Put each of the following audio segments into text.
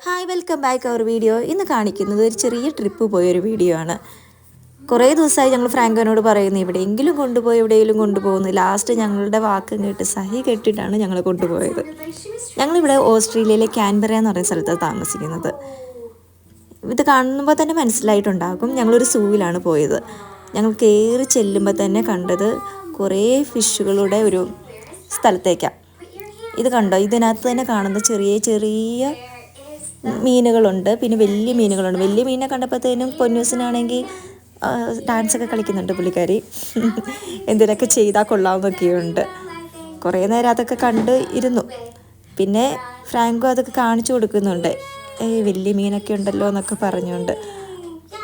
Hi welcome back our video. ഇന്ന് കാണിക്കുന്നത് ഒരു ചെറിയ ട്രിപ്പ് പോയൊരു വീഡിയോ ആണ്. കുറേ ദിവസമായി ഞങ്ങൾ ഫ്രാങ്കോനോട് പറയുന്നു എവിടെയെങ്കിലും കൊണ്ടുപോയി എവിടെയെങ്കിലും കൊണ്ടുപോകുന്നു. ലാസ്റ്റ് ഞങ്ങളുടെ വാക്ക് കേട്ട് സഹി കെട്ടിട്ടാണ് ഞങ്ങൾ കൊണ്ടുപോയത്. ഞങ്ങളിവിടെ ഓസ്ട്രേലിയയിലെ ക്യാൻബറ എന്ന് പറയുന്ന സ്ഥലത്താണ് താമസിക്കുന്നത്. ഇത് കാണുമ്പോൾ തന്നെ മനസ്സിലായിട്ടുണ്ടാകും ഞങ്ങളൊരു സൂവിലാണ് പോയത്. ഞങ്ങൾ കയറി ചെല്ലുമ്പോൾ തന്നെ കണ്ടത് കുറേ ഫിഷുകളുടെ ഒരു സ്ഥലത്തേക്കാണ്. ഇത് കണ്ടോ, ഇതിനകത്ത് തന്നെ കാണുന്ന ചെറിയ ചെറിയ മീനുകളുണ്ട്, പിന്നെ വലിയ മീനുകളുണ്ട്. വലിയ മീനിനെ കണ്ടപ്പോഴത്തേനും പൊന്നൂസിനാണെങ്കിൽ ഡാൻസൊക്കെ കളിക്കുന്നുണ്ട് പുള്ളിക്കാരി. എന്തിനൊക്കെ ചെയ്താൽ കൊള്ളാമെന്നൊക്കെയുണ്ട്. കുറേ നേരം അതൊക്കെ കണ്ട് ഇരുന്നു. പിന്നെ ഫ്രാങ്കോ അതൊക്കെ കാണിച്ചു കൊടുക്കുന്നുണ്ട്. വലിയ മീനൊക്കെ ഉണ്ടല്ലോ എന്നൊക്കെ പറഞ്ഞുകൊണ്ട്.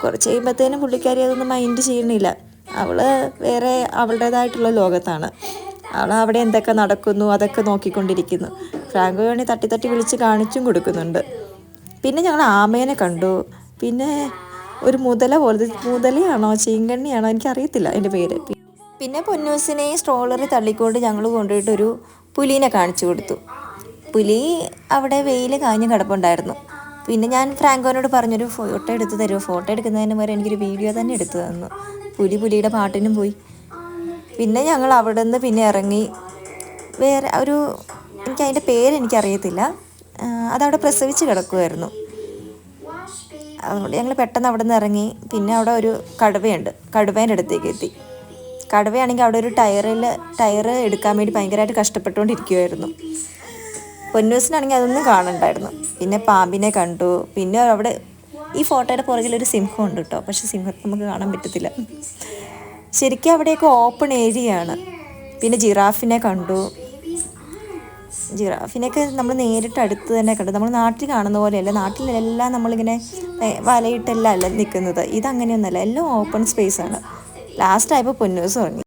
കുറച്ച് കഴിയുമ്പോഴത്തേനും പുള്ളിക്കാരി അതൊന്നും മൈൻഡ് ചെയ്യണില്ല. അവൾ വേറെ അവളുടേതായിട്ടുള്ള ലോകത്താണ്. അവൾ അവിടെ എന്തൊക്കെ നടക്കുന്നു അതൊക്കെ നോക്കിക്കൊണ്ടിരിക്കുന്നു. ഫ്രാങ്കോ വേണമെങ്കിൽ തട്ടി തട്ടി വിളിച്ച് കാണിച്ചും കൊടുക്കുന്നുണ്ട്. പിന്നെ ഞങ്ങൾ ആമേനെ കണ്ടു. പിന്നെ ഒരു മുതല പോലത്തെ, മുതലയാണോ ചീങ്കണ്ണിയാണോ എനിക്കറിയത്തില്ല എൻ്റെ പേര്. പിന്നെ പൊന്നൂസിനെ സ്ട്രോളറിൽ തള്ളിക്കൊണ്ട് ഞങ്ങൾ കൊണ്ടുപോയിട്ടൊരു പുലീനെ കാണിച്ചു കൊടുത്തു. പുലി അവിടെ വെയിൽ കാഞ്ഞ് കിടപ്പുണ്ടായിരുന്നു. പിന്നെ ഞാൻ ഫ്രാങ്കോനോട് പറഞ്ഞൊരു ഫോട്ടോ എടുത്ത് തരുമോ, ഫോട്ടോ എടുക്കുന്നതിന് വരെ എനിക്കൊരു വീഡിയോ തന്നെ എടുത്തു തന്നു. പുലിയുടെ പാട്ടിനും പോയി. പിന്നെ ഞങ്ങൾ അവിടെ നിന്ന് പിന്നെ ഇറങ്ങി വേറെ ഒരു, എനിക്കതിൻ്റെ പേരെനിക്കറിയത്തില്ല, അതവിടെ പ്രസവിച്ച് കിടക്കുമായിരുന്നു. അതുകൊണ്ട് ഞങ്ങൾ പെട്ടെന്ന് അവിടെ നിന്ന് ഇറങ്ങി. പിന്നെ അവിടെ ഒരു കടുവയുണ്ട്, കടുവേൻ്റെ അടുത്തേക്ക് എത്തി. കടുവയാണെങ്കിൽ അവിടെ ഒരു ടയർ എടുക്കാൻ വേണ്ടി ഭയങ്കരമായിട്ട് കഷ്ടപ്പെട്ടുകൊണ്ടിരിക്കുമായിരുന്നു. പൊന്നൂസിനാണെങ്കിൽ അതൊന്നും കാണണ്ടായിരുന്നു. പിന്നെ പാമ്പിനെ കണ്ടു. പിന്നെ അവിടെ ഈ ഫോട്ടോയുടെ പുറകിലൊരു സിംഹം ഉണ്ട് കേട്ടോ, പക്ഷെ സിംഹത്തെ നമുക്ക് കാണാൻ പറ്റത്തില്ല. ശരിക്കും അവിടെയൊക്കെ ഓപ്പൺ ഏരിയയാണ്. പിന്നെ ജിറാഫിനെ കണ്ടു. ജിറാഫിനെയൊക്കെ നമ്മൾ നേരിട്ട് അടുത്ത് തന്നെ കണ്ടു. നമ്മൾ നാട്ടിൽ കാണുന്ന പോലെയല്ല. നാട്ടിലെല്ലാം നമ്മളിങ്ങനെ വലയിട്ടെല്ലാം അല്ല നിൽക്കുന്നത്. ഇതങ്ങനെയൊന്നുമല്ല, എല്ലാം ഓപ്പൺ സ്പേസാണ്. ലാസ്റ്റ് ആയപ്പോൾ പൊന്നൂസ് ഉറങ്ങി.